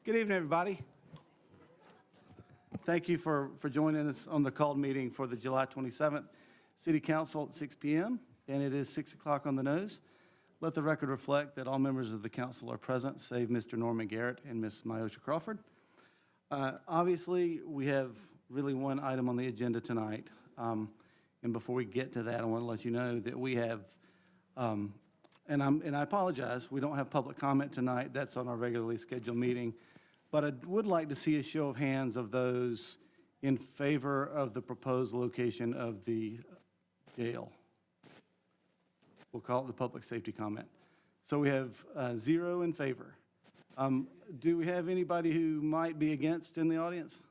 Good evening, everybody. Thank you for joining us on the called meeting for the July 27th City Council at 6 p.m., and it is 6 o'clock on the nose. Let the record reflect that all members of the council are present, save Mr. Norman Garrett and Ms. Myosha Crawford. Obviously, we have really one item on the agenda tonight, and before we get to that, I want to let you know that we have, and I apologize, we don't have public comment tonight. That's on our regularly scheduled meeting. But I would like to see a show of hands of those in favor of the proposed location of the jail. We'll call it the public safety comment. So we have 0 in favor. Do we have anybody who might be against in the audience?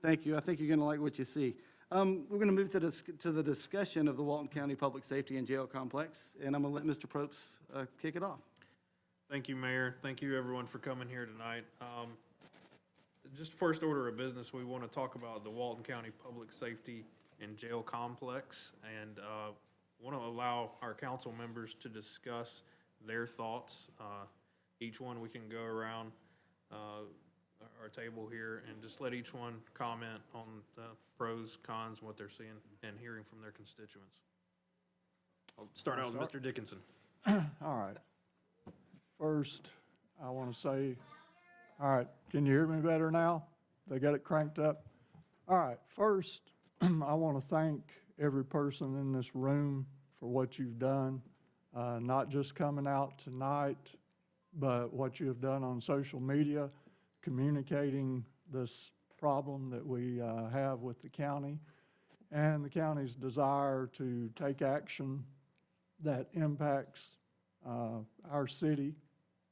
Thank you. I think you're going to like what you see. We're going to move to the discussion of the Walton County Public Safety and Jail Complex, and I'm going to let Mr. Probst kick it off. Thank you, Mayor. Thank you, everyone, for coming here tonight. Just first order of business, we want to talk about the Walton County Public Safety and Jail Complex, and want to allow our council members to discuss their thoughts. Each one, we can go around our table here and just let each one comment on the pros, cons, what they're seeing and hearing from their constituents. I'll start out with Mr. Dickinson. All right. First, I want to say, all right, can you hear me better now? They got it cranked up? All right, first, I want to thank every person in this room for what you've done, not just coming out tonight, but what you have done on social media, communicating this problem that we have with the county, and the county's desire to take action that impacts our city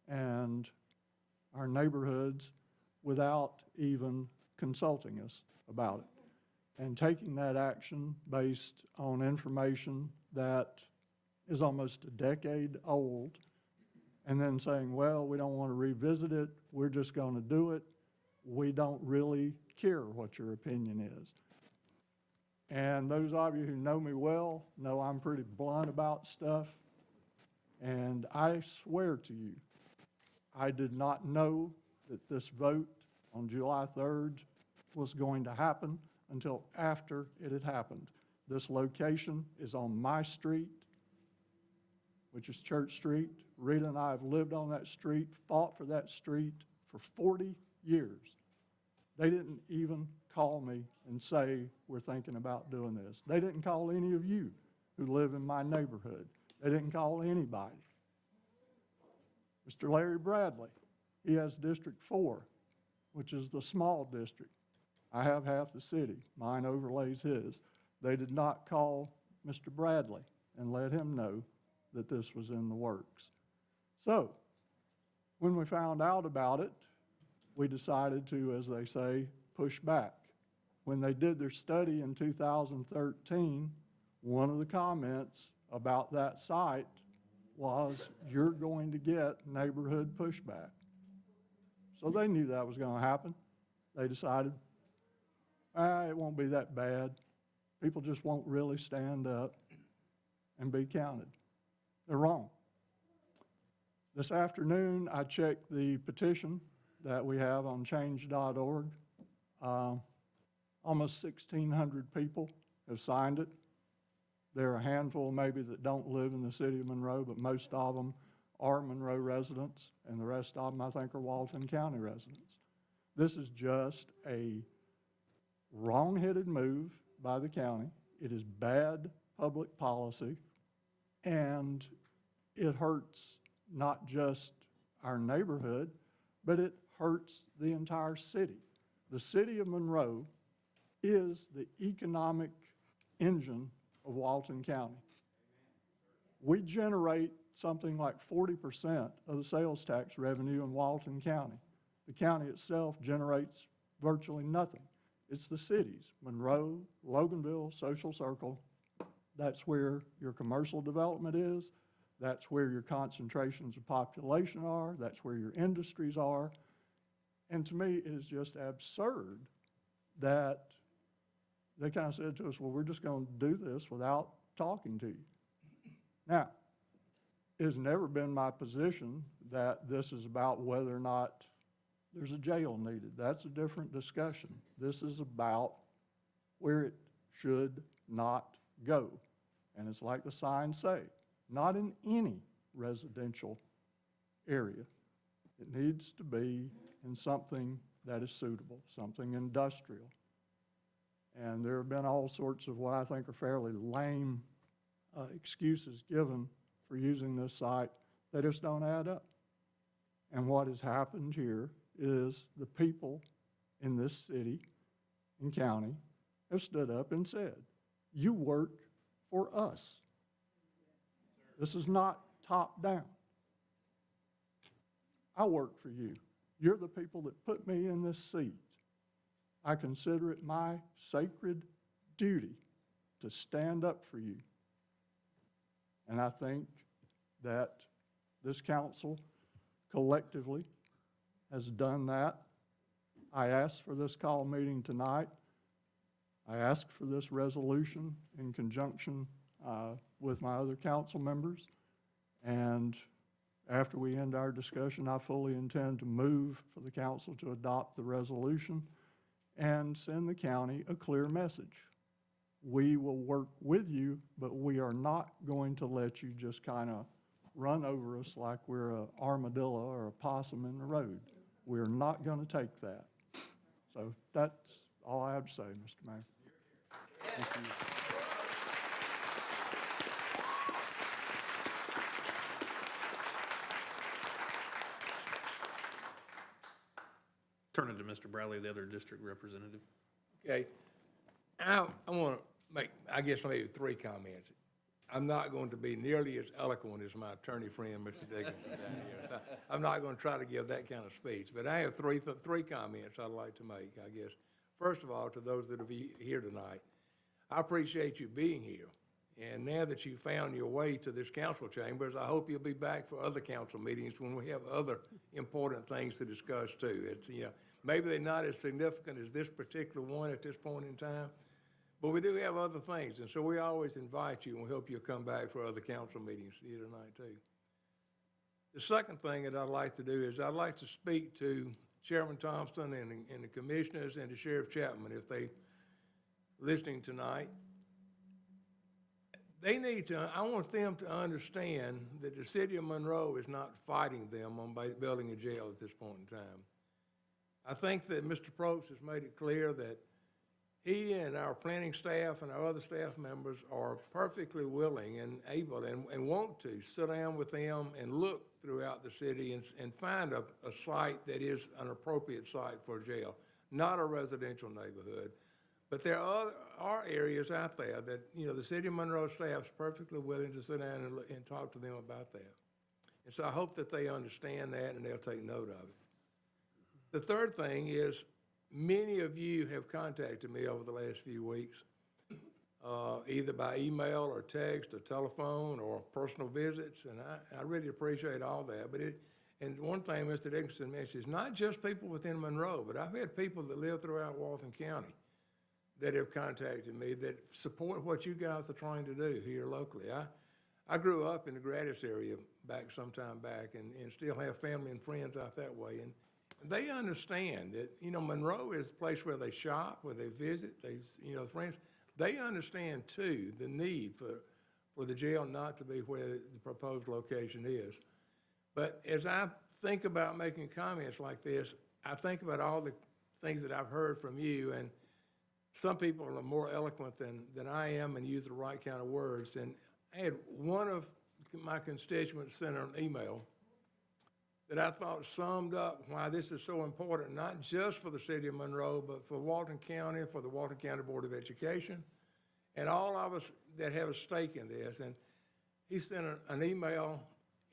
and our neighborhoods without even consulting us about it, and taking that action based on information that is almost a decade old, and then saying, well, we don't want to revisit it, we're just going to do it. We don't really care what your opinion is. And those of you who know me well know I'm pretty blunt about stuff. And I swear to you, I did not know that this vote on July 3rd was going to happen until after it had happened. This location is on my street, which is Church Street. Rita and I have lived on that street, fought for that street for 40 years. They didn't even call me and say, we're thinking about doing this. They didn't call any of you who live in my neighborhood. They didn't call anybody. Mr. Larry Bradley, he has District 4, which is the small district. I have half the city. Mine overlays his. They did not call Mr. Bradley and let him know that this was in the works. So, when we found out about it, we decided to, as they say, push back. When they did their study in 2013, one of the comments about that site was, you're going to get neighborhood pushback. So they knew that was going to happen. They decided, it won't be that bad. People just won't really stand up and be counted. They're wrong. This afternoon, I checked the petition that we have on change.org. Almost 1,600 people have signed it. There are a handful maybe that don't live in the city of Monroe, but most of them are Monroe residents, and the rest of them, I think, are Walton County residents. This is just a wrong-headed move by the county. It is bad public policy, and it hurts not just our neighborhood, but it hurts the entire city. The city of Monroe is the economic engine of Walton County. We generate something like 40% of the sales tax revenue in Walton County. The county itself generates virtually nothing. It's the cities, Monroe, Loganville, Social Circle. That's where your commercial development is. That's where your concentrations of population are. That's where your industries are. And to me, it is just absurd that they kind of said to us, well, we're just going to do this without talking to you. Now, has never been my position that this is about whether or not there's a jail needed. That's a different discussion. This is about where it should not go. And it's like the signs say, not in any residential area. It needs to be in something that is suitable, something industrial. And there have been all sorts of what I think are fairly lame excuses given for using this site that just don't add up. And what has happened here is the people in this city and county have stood up and said, you work for us. This is not top down. I work for you. You're the people that put me in this seat. I consider it my sacred duty to stand up for you. And I think that this council collectively has done that. I asked for this call meeting tonight. I asked for this resolution in conjunction with my other council members. And after we end our discussion, I fully intend to move for the council to adopt the resolution and send the county a clear message. We will work with you, but we are not going to let you just kind of run over us like we're an armadillo or a possum in the road. We're not going to take that. So that's all I have to say, Mr. Mayor. Thank you. Turning to Mr. Bradley, the other district representative. Okay, I want to make, I guess, maybe 3 comments. I'm not going to be nearly as eloquent as my attorney friend, Mr. Dickinson, down here. So I'm not going to try to give that kind of speech, but I have three comments I'd like to make, I guess. First of all, to those that are here tonight, I appreciate you being here. And now that you found your way to this council chambers, I hope you'll be back for other council meetings when we have other important things to discuss too. It's, you know, maybe they're not as significant as this particular one at this point in time, but we do have other things. And so we always invite you and we hope you'll come back for other council meetings here tonight too. The second thing that I'd like to do is I'd like to speak to Chairman Thompson and the commissioners and to Sheriff Chapman if they listening tonight. They need to, I want them to understand that the city of Monroe is not fighting them on building a jail at this point in time. I think that Mr. Probst has made it clear that he and our planning staff and our other staff members are perfectly willing and able and want to sit down with them and look throughout the city and find a site that is an appropriate site for a jail, not a residential neighborhood. But there are areas out there that, you know, the city of Monroe staff is perfectly willing to sit down and talk to them about that. And so I hope that they understand that and they'll take note of it. The third thing is many of you have contacted me over the last few weeks, either by email or text or telephone or personal visits, and I really appreciate all that. But and one thing Mr. Dickinson mentioned is not just people within Monroe, but I've had people that live throughout Walton County that have contacted me that support what you guys are trying to do here locally. I grew up in the Gratis area some time back and still have family and friends out that way. And they understand that, you know, Monroe is the place where they shop, where they visit, friends. They understand, too, the need for the jail not to be where the proposed location is. But as I think about making comments like this, I think about all the things that I've heard from you, and some people are more eloquent than I am and use the right kind of words. And I had one of my constituents send an email that I thought summed up why this is so important, not just for the city of Monroe, but for Walton County, for the Walton County Board of Education, and all of us that have a stake in this. And he sent an email,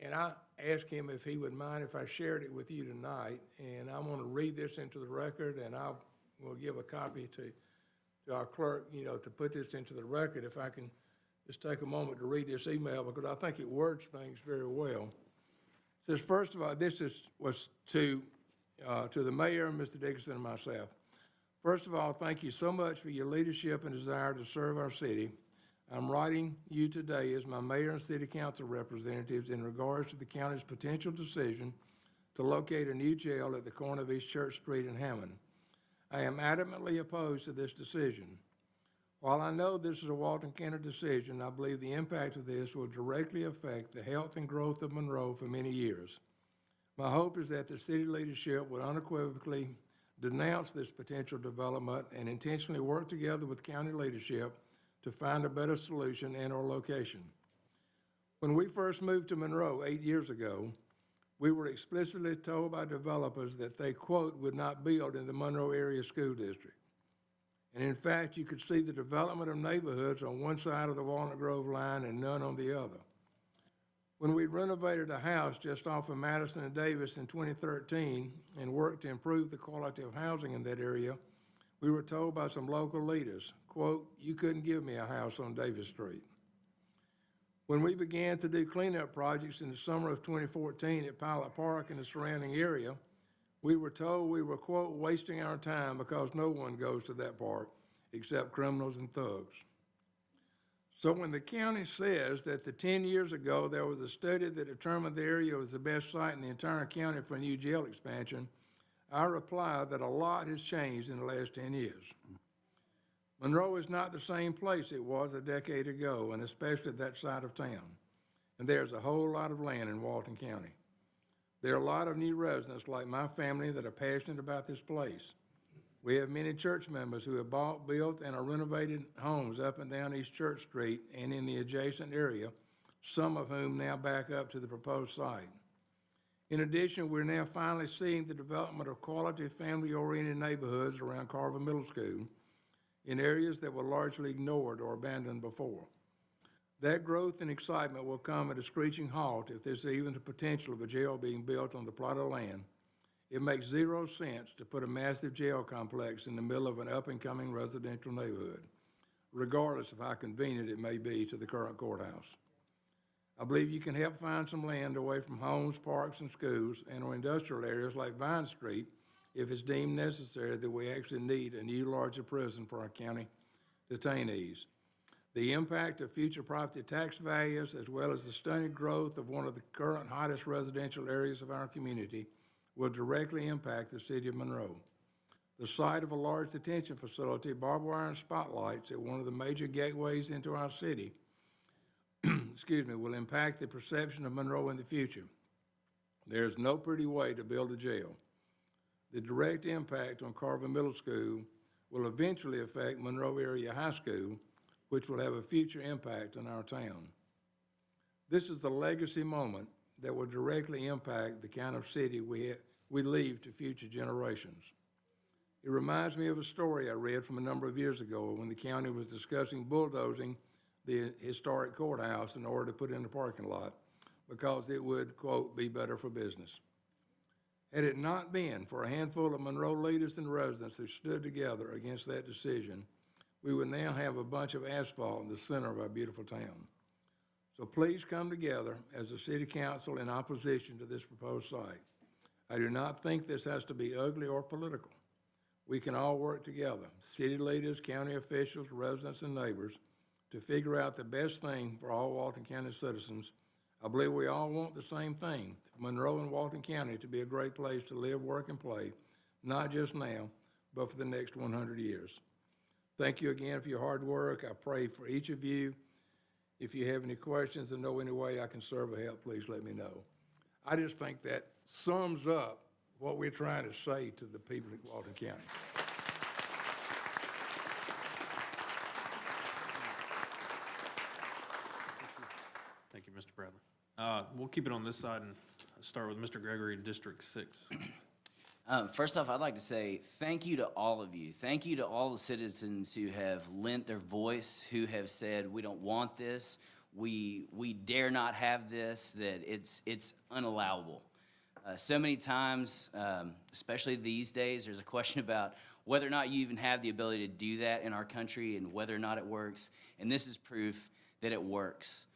and I asked him if he would mind if I shared it with you tonight. And I want to read this into the record, and I will give a copy to our clerk, you know, to put this into the record. If I can just take a moment to read this email, because I think it words things very well. It says, first of all, this was to the mayor, Mr. Dickinson, and myself. First of all, thank you so much for your leadership and desire to serve our city. I'm writing you today as my mayor and city council representatives in regards to the county's potential decision to locate a new jail at the corner of East Church Street in Hammond. I am adamantly opposed to this decision. While I know this is a Walton County decision, I believe the impact of this will directly affect the health and growth of Monroe for many years. My hope is that the city leadership will unequivocally denounce this potential development and intentionally work together with county leadership to find a better solution and/or location. When we first moved to Monroe 8 years ago, we were explicitly told by developers that they, quote, would not build in the Monroe Area School District. And in fact, you could see the development of neighborhoods on one side of the Walnut Grove line and none on the other. When we renovated a house just off of Madison and Davis in 2013 and worked to improve the quality of housing in that area, we were told by some local leaders, quote, you couldn't give me a house on Davis Street. When we began to do cleanup projects in the summer of 2014 at Pilot Park and the surrounding area, we were told we were, quote, wasting our time because no one goes to that park except criminals and thugs. So when the county says that 10 years ago there was a study that determined the area was the best site in the entire county for a new jail expansion, I reply that a lot has changed in the last 10 years. Monroe is not the same place it was a decade ago, and especially that side of town. And there's a whole lot of land in Walton County. There are a lot of new residents like my family that are passionate about this place. We have many church members who have bought, built, and are renovated homes up and down East Church Street and in the adjacent area, some of whom now back up to the proposed site. In addition, we're now finally seeing the development of quality family-oriented neighborhoods around Carver Middle School in areas that were largely ignored or abandoned before. That growth and excitement will come at a screeching halt if there's even the potential of a jail being built on the plot of land. It makes zero sense to put a massive jail complex in the middle of an up-and-coming residential neighborhood, regardless of how convenient it may be to the current courthouse. I believe you can help find some land away from homes, parks, and schools, and or industrial areas like Vine Street if it's deemed necessary that we actually need a new larger prison for our county detainees. The impact of future property tax values, as well as the stunning growth of one of the current hottest residential areas of our community, will directly impact the city of Monroe. The site of a large detention facility, barbed wire and spotlights at one of the major gateways into our city, will impact the perception of Monroe in the future. There's no pretty way to build a jail. The direct impact on Carver Middle School will eventually affect Monroe Area High School, which will have a future impact on our town. This is the legacy moment that will directly impact the kind of city we leave to future generations. It reminds me of a story I read from a number of years ago when the county was discussing bulldozing the historic courthouse in order to put in a parking lot because it would, quote, be better for business. Had it not been for a handful of Monroe leaders and residents who stood together against that decision, we would now have a bunch of asphalt in the center of our beautiful town. So please come together as a city council in opposition to this proposed site. I do not think this has to be ugly or political. We can all work together, city leaders, county officials, residents, and neighbors, to figure out the best thing for all Walton County citizens. I believe we all want the same thing, Monroe and Walton County to be a great place to live, work, and play, not just now, but for the next 100 years. Thank you again for your hard work. I pray for each of you. If you have any questions and know any way I can serve or help, please let me know. I just think that sums up what we're trying to say to the people of Walton County. Thank you, Mr. Bradley. We'll keep it on this side and start with Mr. Gregory in District 6. First off, I'd like to say thank you to all of you. Thank you to all the citizens who have lent their voice, who have said, we don't want this, we dare not have this, that it's unallowable. So many times, especially these days, there's a question about whether or not you even have the ability to do that in our country and whether or not it works, and this is proof that it works.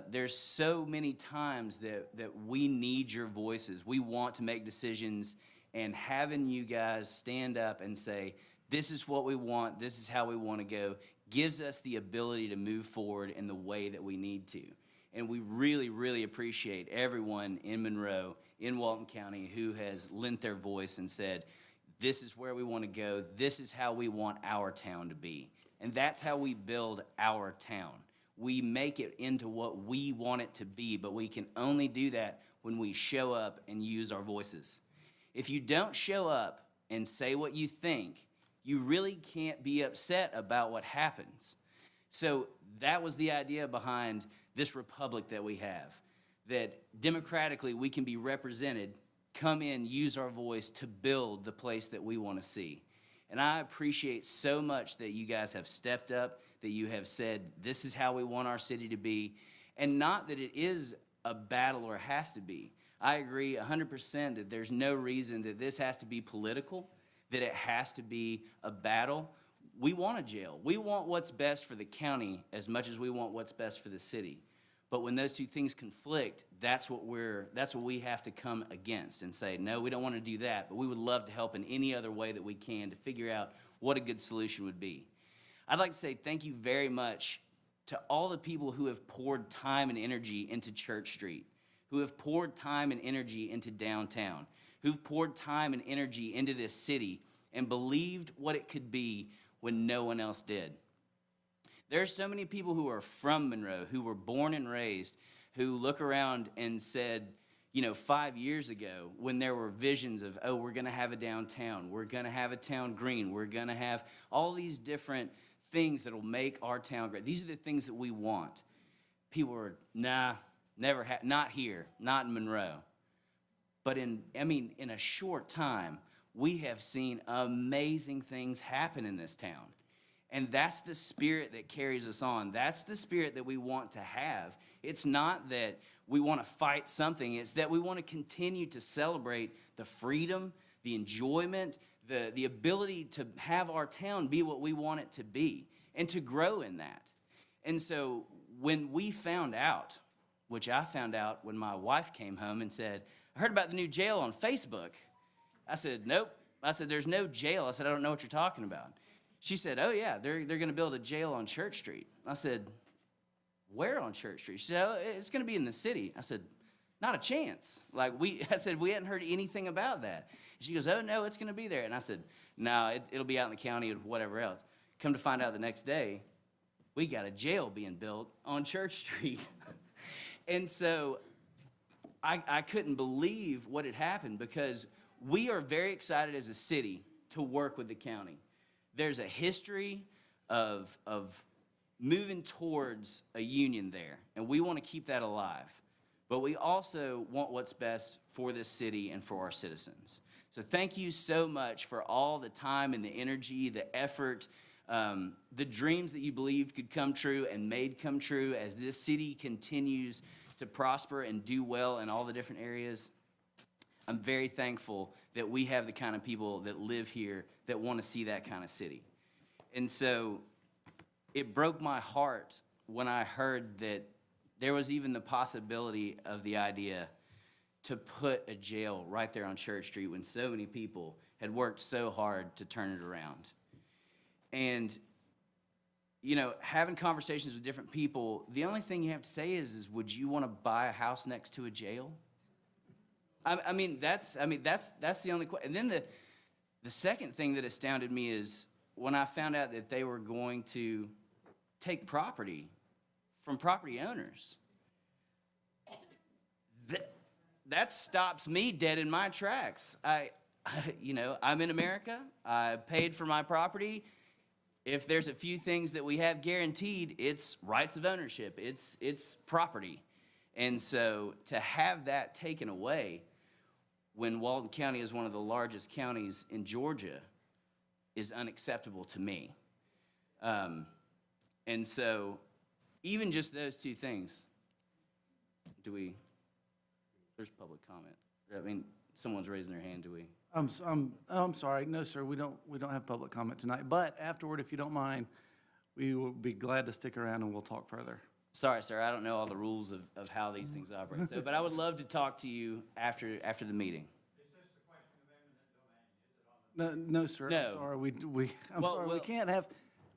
There's so many times that we need your voices. We want to make decisions, and having you guys stand up and say, this is what we want, this is how we want to go, gives us the ability to move forward in the way that we need to. And we really, really appreciate everyone in Monroe, in Walton County, who has lent their voice and said, this is where we want to go. This is how we want our town to be. And that's how we build our town. We make it into what we want it to be, but we can only do that when we show up and use our voices. If you don't show up and say what you think, you really can't be upset about what happens. So that was the idea behind this republic that we have, that democratically we can be represented, come in, use our voice to build the place that we want to see. And I appreciate so much that you guys have stepped up, that you have said, this is how we want our city to be, and not that it is a battle or has to be. I agree 100% that there's no reason that this has to be political, that it has to be a battle. We want a jail. We want what's best for the county as much as we want what's best for the city. But when those two things conflict, that's what we have to come against and say, no, we don't want to do that, but we would love to help in any other way that we can to figure out what a good solution would be. I'd like to say thank you very much to all the people who have poured time and energy into Church Street, who have poured time and energy into downtown, who've poured time and energy into this city and believed what it could be when no one else did. There are so many people who are from Monroe, who were born and raised, who look around and said, 5 years ago when there were visions of, oh, we're going to have a downtown, we're going to have a town green, we're going to have all these different things that will make our town great. These are the things that we want. People are, not here, not in Monroe. But in a short time, we have seen amazing things happen in this town. And that's the spirit that carries us on. That's the spirit that we want to have. It's not that we want to fight something. It's that we want to continue to celebrate the freedom, the enjoyment, the ability to have our town be what we want it to be and to grow in that. And so when we found out, which I found out when my wife came home and said, I heard about the new jail on Facebook. I said, nope. I said, there's no jail. I said, I don't know what you're talking about. She said, oh, yeah, they're going to build a jail on Church Street. I said, where on Church Street? She said, oh, it's going to be in the city. I said, not a chance. I said, we hadn't heard anything about that. And she goes, oh, no, it's going to be there. And I said, no, it'll be out in the county or whatever else. Come to find out the next day, we got a jail being built on Church Street. And so I couldn't believe what had happened because we are very excited as a city to work with the county. There's a history of moving towards a union there, and we want to keep that alive. But we also want what's best for this city and for our citizens. So thank you so much for all the time and the energy, the effort, the dreams that you believed could come true and made come true as this city continues to prosper and do well in all the different areas. I'm very thankful that we have the kind of people that live here that want to see that kind of city. And so it broke my heart when I heard that there was even the possibility of the idea to put a jail right there on Church Street when so many people had worked so hard to turn it around. And, having conversations with different people, the only thing you have to say is would you want to buy a house next to a jail? That's the only question. And then the second thing that astounded me is when I found out that they were going to take property from property owners. That stops me dead in my tracks. I'm in America. I paid for my property. If there's a few things that we have guaranteed, it's rights of ownership. It's property. And so to have that taken away when Walton County is one of the largest counties in Georgia is unacceptable to me. And so even just those two things, there's public comment. Someone's raising their hand, do we? I'm sorry. No, sir, we don't have public comment tonight. But afterward, if you don't mind, we will be glad to stick around and we'll talk further. Sorry, sir, I don't know all the rules of how these things operate. So, but I would love to talk to you after the meeting. No, sir. No. I'm sorry. I'm Well, sorry. well- We can't have.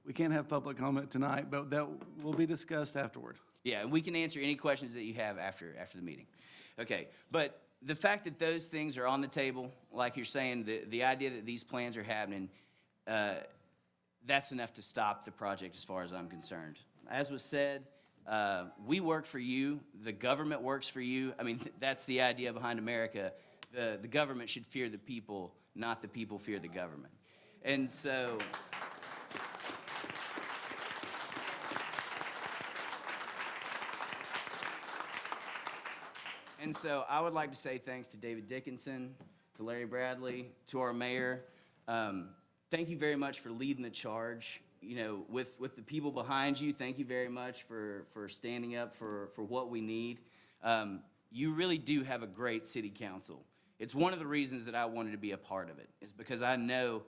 We can't have public comment tonight, but that will be discussed afterward. Yeah, and we can answer any questions that you have after the meeting. Okay, but the fact that those things are on the table, like you're saying, the idea that these plans are happening, that's enough to stop the project as far as I'm concerned. As was said, we work for you, the government works for you. I mean, that's the idea behind America. The government should fear the people, not the people fear the government. And so, I would like to say thanks to David Dickinson, to Larry Bradley, to our mayor. Thank you very much for leading the charge. You know, with the people behind you, thank you very much for standing up for what we need. You really do have a great city council. It's one of the reasons that I wanted to be a part of it, is because I know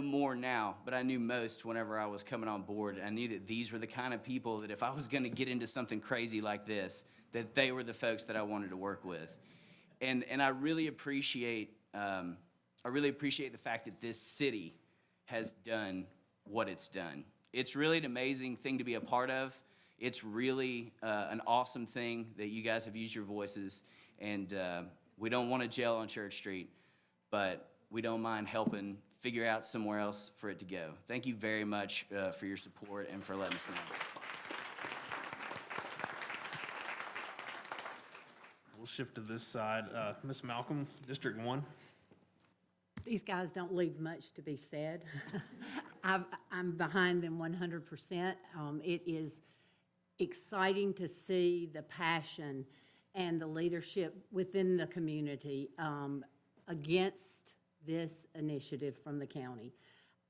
more now, but I knew most whenever I was coming on board. I knew that these were the kind of people that if I was going to get into something crazy like this, that they were the folks that I wanted to work with. And I really appreciate the fact that this city has done what it's done. It's really an amazing thing to be a part of. It's really an awesome thing that you guys have used your voices, and we don't want a jail on Church Street, but we don't mind helping figure out somewhere else for it to go. Thank you very much for your support and for letting us know. We'll shift to this side. Ms. Malcolm, District 1. These guys don't leave much to be said. I'm behind them 100%. It is exciting to see the passion and the leadership within the community against this initiative from the county.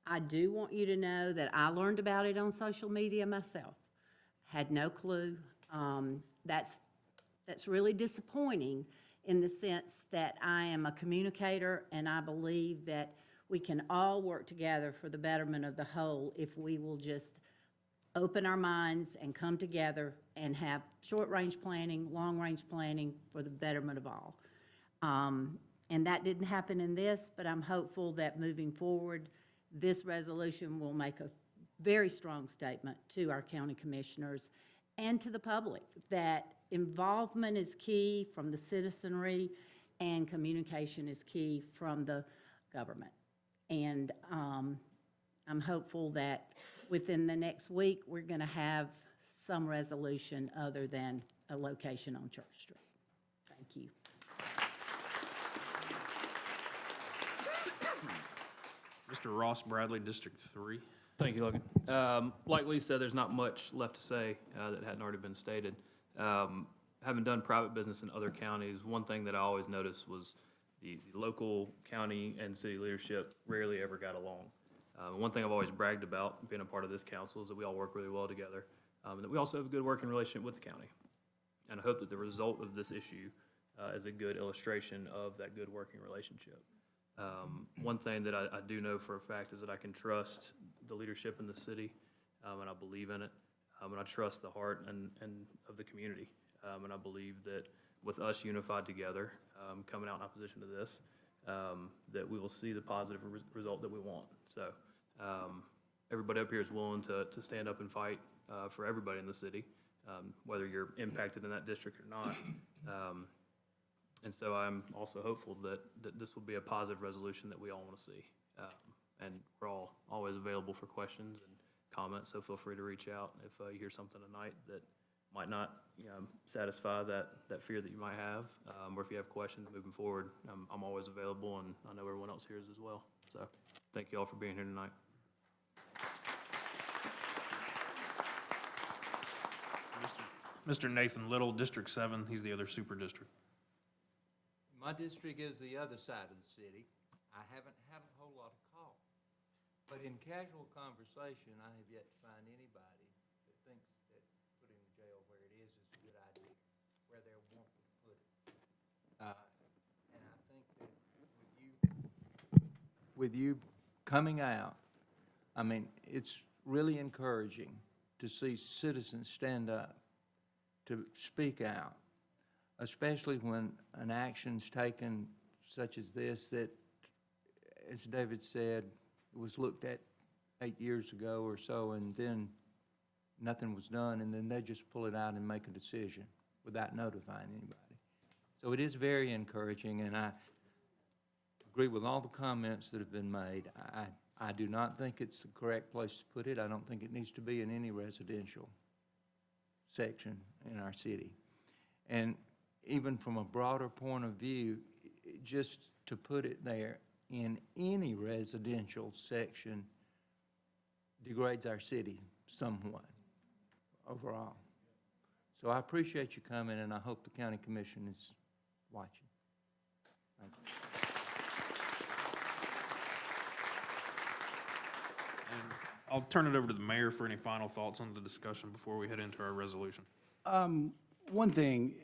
I do want you to know that I learned about it on social media myself. Had no clue. That's really disappointing in the sense that I am a communicator, and I believe that we can all work together for the betterment of the whole if we will just open our minds and come together and have short-range planning, long-range planning for the betterment of all. And that didn't happen in this, but I'm hopeful that moving forward, this resolution will make a very strong statement to our county commissioners and to the public that involvement is key from the citizenry and communication is key from the government. And I'm hopeful that within the next week, we're going to have some resolution other than a location on Church Street. Thank you. Mr. Ross Bradley, District 3. Thank you, Logan. Like Lee said, there's not much left to say that hadn't already been stated. Having done private business in other counties, one thing that I always noticed was the local, county, and city leadership rarely ever got along. One thing I've always bragged about being a part of this council is that we all work really well together, and that we also have a good working relationship with the county. And I hope that the result of this issue is a good illustration of that good working relationship. One thing that I do know for a fact is that I can trust the leadership in the city, and I believe in it, and I trust the heart and of the community. And I believe that with us unified together, coming out in opposition to this, that we will see the positive result that we want. So everybody up here is willing to stand up and fight for everybody in the city, whether you're impacted in that district or not. And so I'm also hopeful that this will be a positive resolution that we all want to see. And we're all always available for questions and comments, so feel free to reach out if you hear something tonight that might not satisfy that fear that you might have, or if you have questions moving forward, I'm always available, and I know everyone else here is as well. So thank you all for being here tonight. Mr. Nathan Little, District 7. He's the other super district. My district is the other side of the city. I haven't had a whole lot of calls. But in casual conversation, I have yet to find anybody that thinks that putting the jail where it is a good idea, where they're wanting to put it. And I think that with you coming out, I mean, it's really encouraging to see citizens stand up, to speak out, especially when an action's taken such as this that, as David said, was looked at 8 years ago or so, and then nothing was done, and then they just pull it out and make a decision without notifying anybody. So it is very encouraging, and I agree with all the comments that have been made. I do not think it's the correct place to put it. I don't think it needs to be in any residential section in our city. And even from a broader point of view, just to put it there in any residential section degrades our city somewhat overall. So I appreciate you coming, and I hope the county commission is watching. Thank you. And I'll turn it over to the mayor for any final thoughts on the discussion before we head into our resolution. One thing,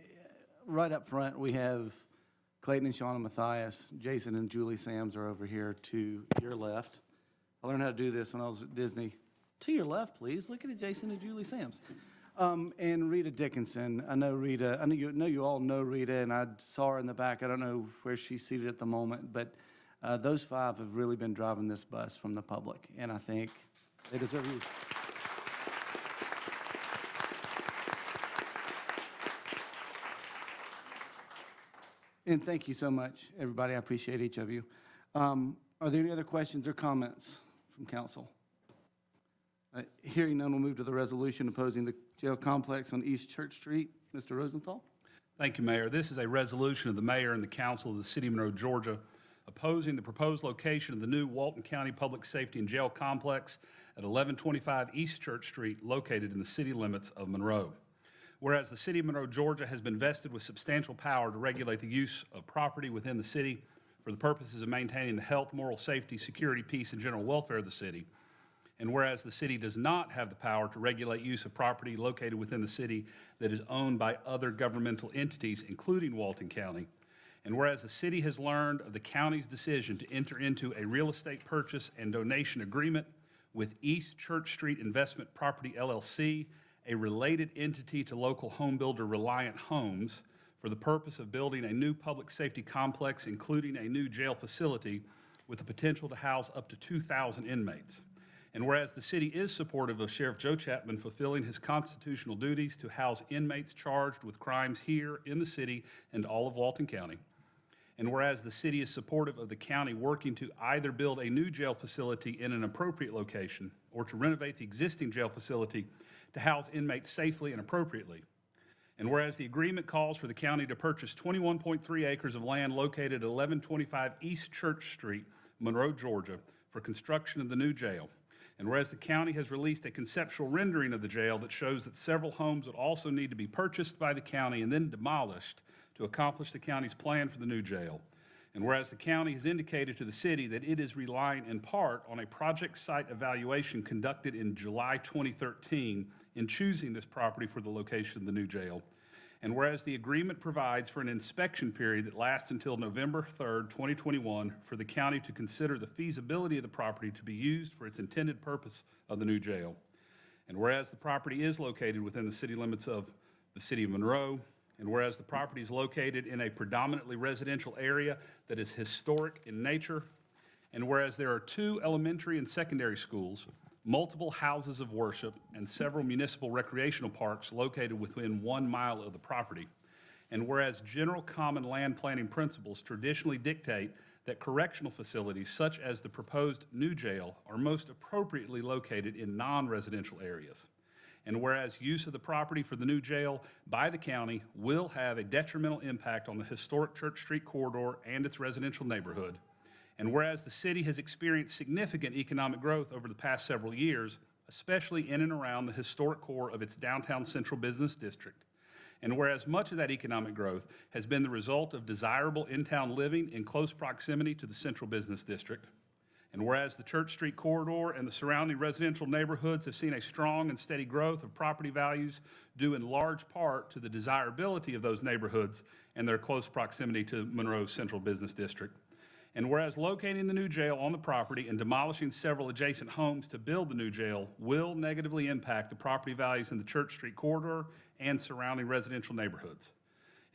right up front, we have Clayton and Shauna Matthias. Jason and Julie Sams are over here to your left. I learned how to do this when I was at Disney. To your left, please. Look at it, Jason and Julie Sams. And Rita Dickinson. I know Rita. I know you all know Rita, and I saw her in the back. I don't know where she's seated at the moment, but those five have really been driving this bus from the public, and I think they deserve you. And thank you so much, everybody. I appreciate each of you. Are there any other questions or comments from council? Hearing none, we'll move to the resolution opposing the jail complex on East Church Street. Mr. Rosenthal? Thank you, Mayor. This is a resolution of the mayor and the council of the city of Monroe, Georgia, opposing the proposed location of the new Walton County Public Safety and Jail Complex at 1125 East Church Street, located in the city limits of Monroe. Whereas the city of Monroe, Georgia has been vested with substantial power to regulate the use of property within the city for the purposes of maintaining the health, moral safety, security, peace, and general welfare of the city. And whereas the city does not have the power to regulate use of property located within the city that is owned by other governmental entities, including Walton County. And whereas the city has learned of the county's decision to enter into a real estate purchase and donation agreement with East Church Street Investment Property LLC, a related entity to local home builder Reliant Homes, for the purpose of building a new public safety complex, including a new jail facility with the potential to house up to 2,000 inmates. And whereas the city is supportive of Sheriff Joe Chapman fulfilling his constitutional duties to house inmates charged with crimes here in the city and all of Walton County. And whereas the city is supportive of the county working to either build a new jail facility in an appropriate location or to renovate the existing jail facility to house inmates safely and appropriately. And whereas the agreement calls for the county to purchase 21.3 acres of land located at 1125 East Church Street, Monroe, Georgia, for construction of the new jail. And whereas the county has released a conceptual rendering of the jail that shows that several homes would also need to be purchased by the county and then demolished to accomplish the county's plan for the new jail. And whereas the county has indicated to the city that it is relying in part on a project site evaluation conducted in July 2013 in choosing this property for the location of the new jail. And whereas the agreement provides for an inspection period that lasts until November 3rd, 2021, for the county to consider the feasibility of the property to be used for its intended purpose of the new jail. And whereas the property is located within the city limits of the city of Monroe, and whereas the property is located in a predominantly residential area that is historic in nature, and whereas there are 2 elementary and secondary schools, multiple houses of worship, and several municipal recreational parks located within 1 mile of the property. And whereas general common land planning principles traditionally dictate that correctional facilities such as the proposed new jail are most appropriately located in non-residential areas. And whereas use of the property for the new jail by the county will have a detrimental impact on the historic Church Street corridor and its residential neighborhood. And whereas the city has experienced significant economic growth over the past several years, especially in and around the historic core of its downtown central business district. And whereas much of that economic growth has been the result of desirable in-town living in close proximity to the central business district. And whereas the Church Street corridor and the surrounding residential neighborhoods have seen a strong and steady growth of property values due in large part to the desirability of those neighborhoods and their close proximity to Monroe's central business district. And whereas locating the new jail on the property and demolishing several adjacent homes to build the new jail will negatively impact the property values in the Church Street corridor and surrounding residential neighborhoods.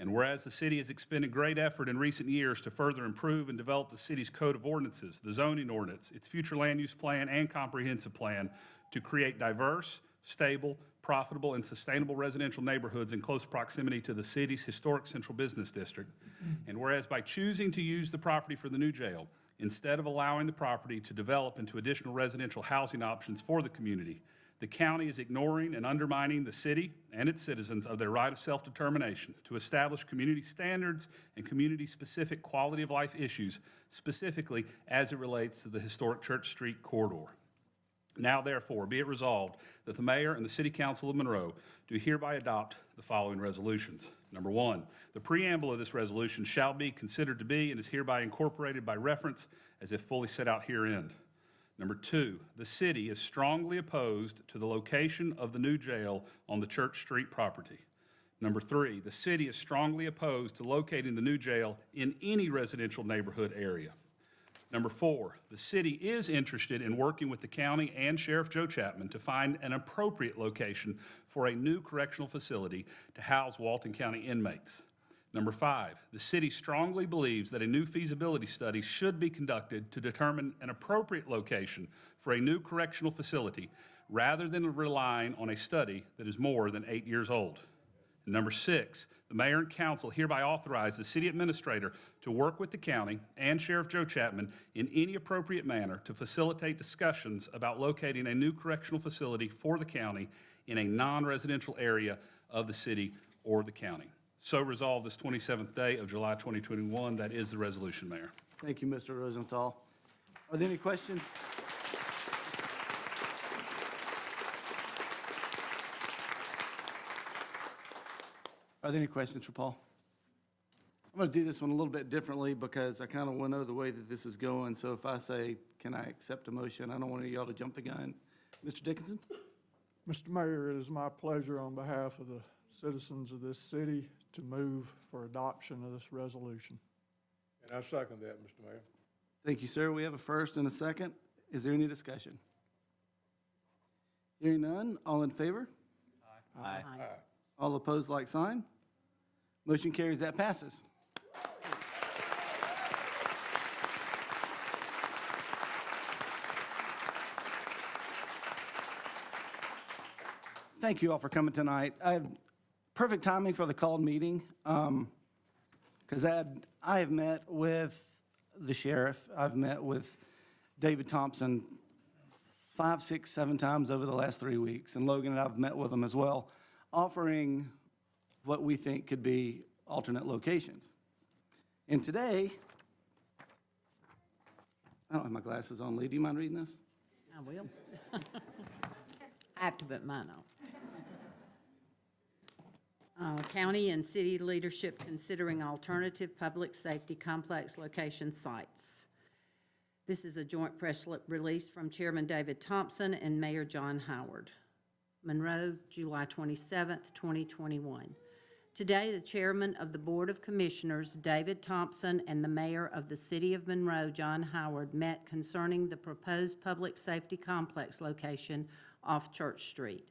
And whereas the city has expended great effort in recent years to further improve and develop the city's code of ordinances, the zoning ordinance, its future land use plan, and comprehensive plan to create diverse, stable, profitable, and sustainable residential neighborhoods in close proximity to the city's historic central business district. And whereas by choosing to use the property for the new jail, instead of allowing the property to develop into additional residential housing options for the community, the county is ignoring and undermining the city and its citizens of their right of self-determination to establish community standards and community-specific quality of life issues, specifically as it relates to the historic Church Street corridor. Now therefore, be it resolved that the mayor and the city council of Monroe do hereby adopt the following resolutions. Number one, the preamble of this resolution shall be considered to be and is hereby incorporated by reference as if fully set out herein. Number two, the city is strongly opposed to the location of the new jail on the Church Street property. Number three, the city is strongly opposed to locating the new jail in any residential neighborhood area. Number four, the city is interested in working with the county and Sheriff Joe Chapman to find an appropriate location for a new correctional facility to house Walton County inmates. Number five, the city strongly believes that a new feasibility study should be conducted to determine an appropriate location for a new correctional facility rather than relying on a study that is more than 8 years old. And number six, the mayor and council hereby authorize the city administrator to work with the county and Sheriff Joe Chapman in any appropriate manner to facilitate discussions about locating a new correctional facility for the county in a non-residential area of the city or the county. So resolved this 27th day of July 2021. That is the resolution, Mayor. Thank you, Mr. Rosenthal. Are there any questions? Are there any questions for Paul? I'm going to do this one a little bit differently because I kind of want to know the way that this is going. So if I say, can I accept a motion, I don't want any of y'all to jump the gun. Mr. Dickinson? Mr. Mayor, it is my pleasure on behalf of the citizens of this city to move for adoption of this resolution. And I second that, Mr. Mayor. Thank you, sir. We have a first and a second. Is there any discussion? Hearing none, all in favor? Aye. All opposed, like sign. Motion carries, that passes. Thank you all for coming tonight. I have perfect timing for the called meeting, because I have met with the sheriff. I've met with David Thompson 5, 6, 7 times over the last 3 weeks, and Logan and I've met with him as well, offering what we think could be alternate locations. And today, I don't have my glasses on. Lee, do you mind reading this? I will. I have to put mine on. County and city leadership considering alternative public safety complex location sites. This is a joint press release from Chairman David Thompson and Mayor John Howard. Monroe, July 27th, 2021. Today, the Chairman of the Board of Commissioners, David Thompson, and the Mayor of the City of Monroe, John Howard, met concerning the proposed public safety complex location off Church Street.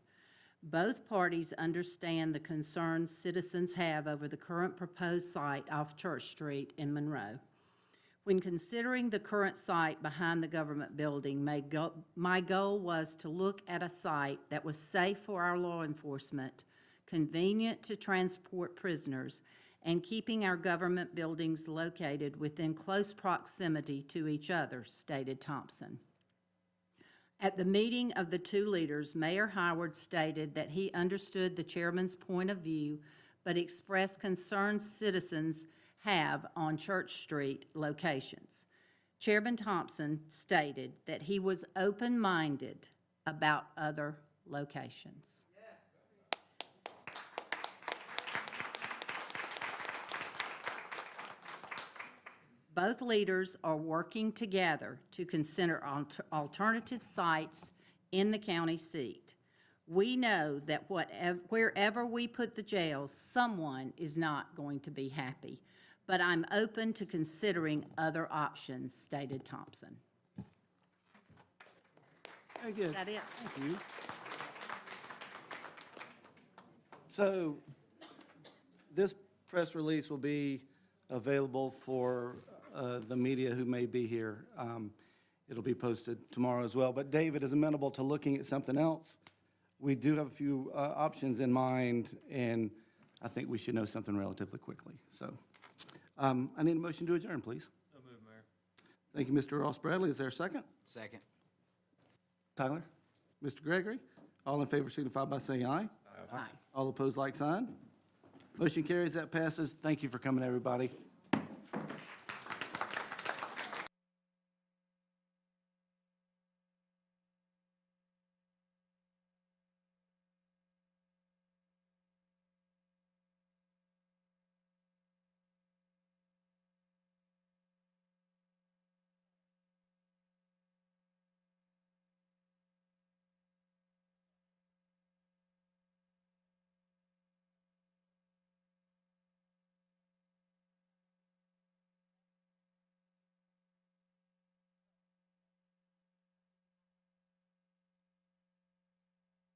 Both parties understand the concerns citizens have over the current proposed site off Church Street in Monroe. When considering the current site behind the government building, my goal was to look at a site that was safe for our law enforcement, convenient to transport prisoners, and keeping our government buildings located within close proximity to each other, stated Thompson. At the meeting of the two leaders, Mayor Howard stated that he understood the chairman's point of view, but expressed concerns citizens have on Church Street locations. Chairman Thompson stated that he was open-minded about other locations. Both leaders are working together to consider alternative sites in the county seat. We know that wherever we put the jails, someone is not going to be happy, but I'm open to considering other options, stated Thompson. Very good. Is that it? Thank you. So, this press release will be available for the media who may be here. It'll be posted tomorrow as well. But David is amenable to looking at something else. We do have a few options in mind, and I think we should know something relatively quickly. So I need a motion to adjourn, please. So moved, Mayor. Thank you, Mr. Ross Bradley. Is there a second? Second. Tyler? Mr. Gregory? All in favor signify by saying aye. Aye. All opposed, like sign. Motion carries. That passes. Thank you for coming, everybody.